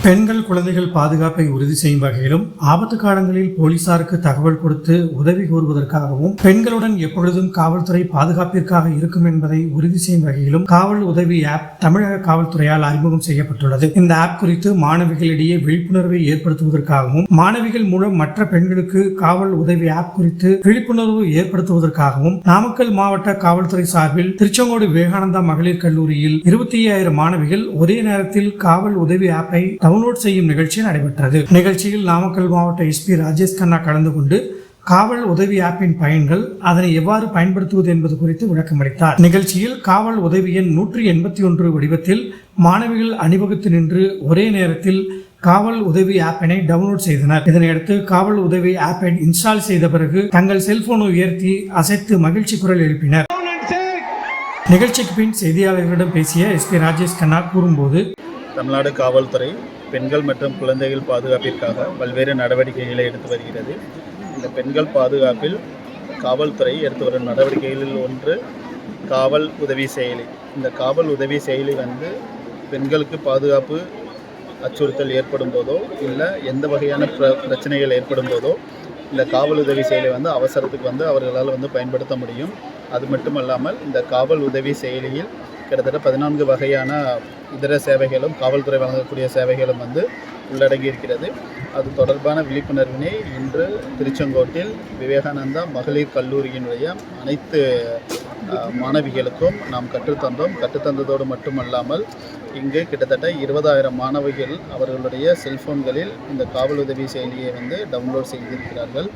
பெண்கள் குழந்தைகள் பாதுகாப்பை உறுதி செய்யும் வகையிலும் ஆபத்து காலங்களில் போலீசாருக்கு தகவல் கொடுத்து உதவி கோருவதற்காகவும் பெண்களுடன் எப்பொழுதும் காவல்துறை பாதுகாப்பிற்காக இருக்கும் என்பதை உறுதி செய்யும் வகையிலும் காவல் உதவி ஆப் தமிழக காவல்துறையால் அறிமுகம் செய்யப்பட்டுள்ளது. இந்த ஆப் குறித்து மாணவிகளிடையே விழிப்புணர்வை ஏற்படுத்துவதற்காகவும் மாணவிகள் மூலம் மற்ற பெண்களுக்கு காவல் உதவி ஆப் குறித்து விழிப்புணர்வு ஏற்படுத்துவதற்காகவும் நாமக்கல் மாவட்ட காவல்துறை சார்பில் திருச்செங்கோடு விவேகானந்தா மகளிர் கல்லூரியில் 25,000 மாணவிகள் ஒரே நேரத்தில் காவல் உதவி ஆப்பை டவுன்லோட் செய்யும் நிகழ்ச்சி நடைபெற்றது. நிகழ்ச்சியில் நாமக்கல் மாவட்ட எஸ்பி ராஜேஷ் கண்ணா கலந்து கொண்டு காவல் உதவி ஆப்பின் பயன்கள், அதனை எவ்வாறு பயன்படுத்துவது என்பது குறித்து விளக்கமளித்தார். நிகழ்ச்சியில் காவல் உதவி எண் 181 வடிவத்தில் மாணவிகள் அணிவகுத்து நின்று ஒரே நேரத்தில் காவல் உதவி ஆப்பினை டவுன்லோட் செய்தனர். இதனையடுத்து காவல் உதவி ஆப்பை இன்ஸ்டால் செய்த பிறகு தங்கள் செல்போனை உயர்த்தி அசைத்து மகிழ்ச்சி குரல் எழுப்பினர். நிகழ்ச்சிக்கு பின் செய்தியாளர்களிடம் பேசிய எஸ்பி ராஜேஷ் கண்ணா கூறும்போது, தமிழ்நாடு காவல்துறை பெண்கள் மற்றும் குழந்தைகள் பாதுகாப்பிற்காக பல்வேறு நடவடிக்கைகளை எடுத்து வருகிறது. இந்த பெண்கள் பாதுகாப்பில் காவல்துறை எடுத்து வரும் நடவடிக்கைகளில் ஒன்று காவல் உதவி செயலி. இந்த காவல் உதவி செயலி பெண்களுக்கு பாதுகாப்பு அச்சுறுத்தல் ஏற்படும் போதோ இல்லை எந்த வகையான பிரச்சனைகள் ஏற்படும் போதோ இந்த காவல் உதவி செயலி அவசரத்துக்கு அவர்களால் பயன்படுத்த முடியும். அது மட்டும் இல்லாமல் இந்த காவல் உதவி செயலியில் கிட்டத்தட்ட 14 வகையான இதர சேவைகளும் காவல்துறை வழங்கக்கூடிய சேவைகளும் உள்ளடங்கி இருக்கிறது. அது தொடர்பான விழிப்புணர்வினை இன்று திருச்செங்கோட்டில் விவேகானந்தா மகளிர் கல்லூரியினுடைய அனைத்து மாணவிகளுக்கும் நாம் கற்றுத்தந்ததோடு மட்டுமல்லாமல் இங்கு கிட்டத்தட்ட 20,000 மாணவிகள் அவர்களுடைய செல்போன்களில் இந்த காவல் உதவி செயலியை டவுன்லோட் செய்திருக்கிறார்கள்.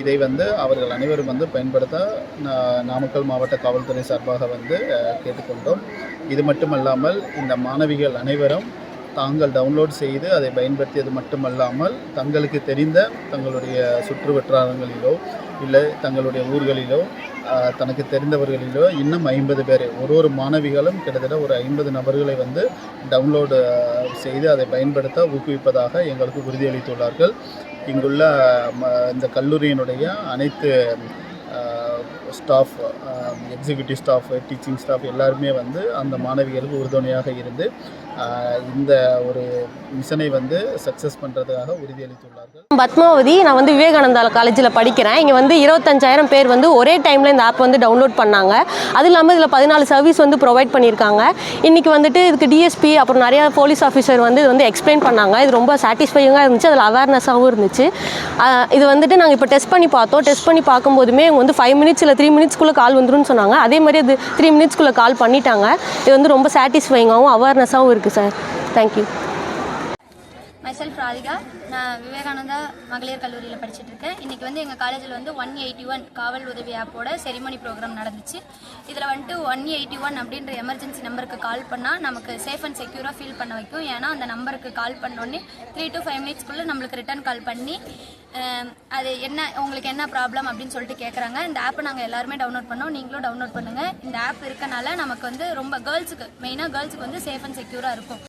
இதை அவர்கள் அனைவரும் பயன்படுத்த நாமக்கல் மாவட்ட காவல்துறை சார்பாக கேட்டுக்கொண்டோம். இது மட்டுமல்லாமல் இந்த மாணவிகள் அனைவரும் தாங்கள் டவுன்லோட் செய்து அதை பயன்படுத்தியது மட்டுமல்லாமல் தங்களுக்கு தெரிந்த தங்களுடைய சுற்று வட்டாரங்களிலோ இல்லை தங்களுடைய ஊர்களிலோ தனக்கு தெரிந்தவர்களிலோ இன்னும் 50 பேர் ஒரு மாணவிகளும் கிட்டத்தட்ட ஒரு 50 நபர்களை டவுன்லோடு செய்து அதை பயன்படுத்த ஊக்குவிப்பதாக எங்களுக்கு உறுதியளித்துள்ளார்கள். இங்குள்ள இந்த கல்லூரியினுடைய அனைத்து staff, executive staff, teaching staff எல்லாருமே அந்த மாணவிகளுக்கு உறுதுணையாக இருந்து இந்த ஒரு மிஷனை சக்ஸஸ் பண்ணுறதுக்காக உறுதியளித்துள்ளார்கள். பத்மாவதி, நான் விவேகானந்தா காலேஜில் படிக்கிறேன். இங்கே 25,000 பேர் ஒரே டைமில் இந்த ஆப் டவுன்லோட் பண்ணாங்க. அது இல்லாமல் இதில் 14 சர்வீஸ் ப்ரொவைட் பண்ணியிருக்காங்க. இன்றைக்கி இதுக்கு டிஎஸ்பி அப்புறம் நிறையா போலீஸ் ஆஃபீஸர் இது எக்ஸ்பிளைன் பண்ணாங்க. இது ரொம்ப சாட்டிஸ்ஃபையிங்காக இருந்துச்சு, அதில் அவேர்னஸாகவும் இருந்துச்சு. இது நாங்கள் இப்போ டெஸ்ட் பண்ணி பார்த்தோம். டெஸ்ட் பண்ணி பார்க்கும்போதுமே இவங்க 5 மினிட்ஸ் இல்லை 3 மினிட்ஸ்க்குள்ளே கால் வந்துருன்னு சொன்னாங்க. அதே மாதிரி அது 3 மினிட்ஸ்க்குள்ளே கால் பண்ணிட்டாங்க. இது ரொம்ப சாட்டிஸ்ஃபையிங்காகவும் அவேர்னஸாகவும் இருக்குது சார். தேங்க்யூ. மைசெல்ஃப் ராதிகா, நான் விவேகானந்தா மகளிர் கல்லூரியில் படிச்சுட்டு இருக்கேன். இன்றைக்கி எங்கள் காலேஜில் 181 காவல் உதவி ஆப்போட செரிமனி ப்ரோக்ராம் நடந்துச்சு. இதில் 181 அப்படின்ற எமர்ஜென்சி நம்பருக்கு கால் பண்ணால் நமக்கு சேஃப் அண்ட் செக்யூராக ஃபீல் பண்ண வைக்கும். ஏன்னா அந்த நம்பருக்கு கால் பண்ணோடனே 3 to 5 மினிட்ஸ்க்குள்ளே நம்மளுக்கு ரிட்டர்ன் கால் பண்ணி அது உங்களுக்கு என்ன ப்ராப்ளம் அப்படின்னு சொல்லிட்டு கேட்குறாங்க. இந்த ஆப்பை நாங்கள் எல்லாருமே டவுன்லோட் பண்ணோம். நீங்களும் டவுன்லோட் பண்ணுங்கள். இந்த ஆப் இருக்கனால நமக்கு ரொம்ப மெயினாக கேர்ள்ஸுக்கு சேஃப் அண்ட் செக்யூராக இருக்கும்.